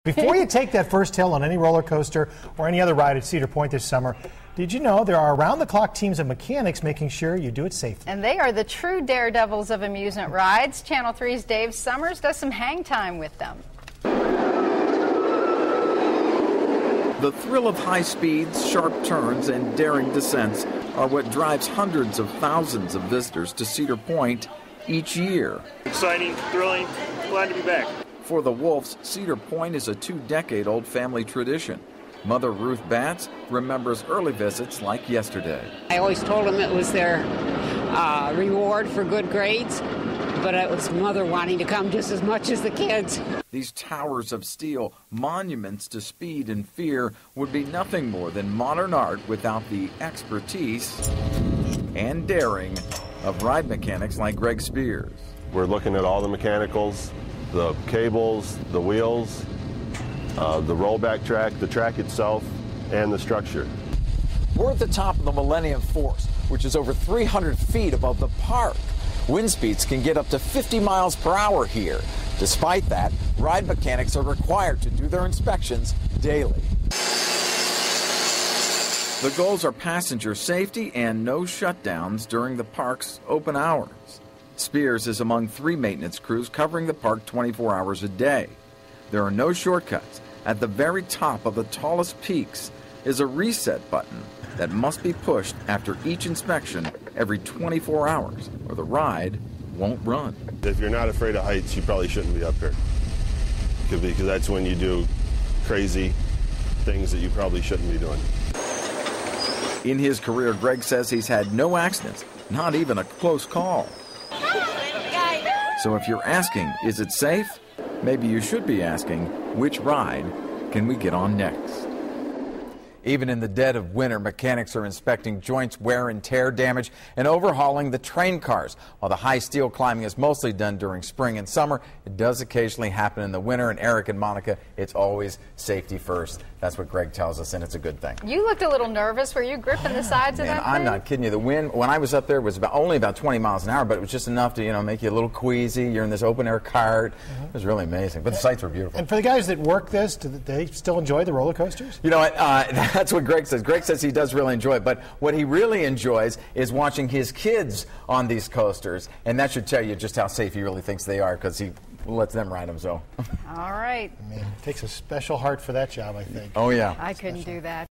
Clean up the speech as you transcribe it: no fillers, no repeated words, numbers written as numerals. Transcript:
Before you take that first hill on any roller coaster or any other ride at Cedar Point this summer, did you know there are around-the-clock teams of mechanics making sure you do it safely? And they are the true daredevils of amusement rides. Channel 3's Dave Summers does some hang time with them. The thrill of high speeds, sharp turns, and daring descents are what drives hundreds of thousands of visitors to Cedar Point each year. Exciting, thrilling, glad to be back. For the Wolfs, Cedar Point is a two-decade-old family tradition. Mother Ruth Batts remembers early visits like yesterday. I always told them it was their reward for good grades, but it was Mother wanting to come just as much as the kids. These towers of steel, monuments to speed and fear, would be nothing more than modern art without the expertise and daring of ride mechanics like Greg Spears. We're looking at all the mechanicals, the cables, the wheels, the rollback track, the track itself, and the structure. We're at the top of the Millennium Force, which is over 300 feet above the park. Wind speeds can get up to 50 miles per hour here. Despite that, ride mechanics are required to do their inspections daily. The goals are passenger safety and no shutdowns during the park's open hours. Spears is among 3 maintenance crews covering the park 24 hours a day. There are no shortcuts. At the very top of the tallest peaks is a reset button that must be pushed after each inspection every 24 hours, or the ride won't run. If you're not afraid of heights, you probably shouldn't be up here. Because that's when you do crazy things that you probably shouldn't be doing. In his career, Greg says he's had no accidents, not even a close call. So if you're asking, is it safe? Maybe you should be asking, which ride can we get on next? Even in the dead of winter, mechanics are inspecting joints, wear and tear damage, and overhauling the train cars. While the high steel climbing is mostly done during spring and summer, it does occasionally happen in the winter. And Eric and Monica, it's always safety first. That's what Greg tells us, and it's a good thing. You looked a little nervous. Were you gripping the sides of that thing? I'm not kidding you. The wind, when I was up there, was only about 20 miles an hour, but it was just enough to, make you a little queasy. You're in this open-air cart. It was really amazing, but the sights were beautiful. And for the guys that work this, do they still enjoy the roller coasters? You know what? That's what Greg says. Greg says he does really enjoy it, but what he really enjoys is watching his kids on these coasters, and that should tell you just how safe he really thinks they are, because he lets them ride them. So. All right. I mean, it takes a special heart for that job, I think. Oh, yeah. I couldn't do that.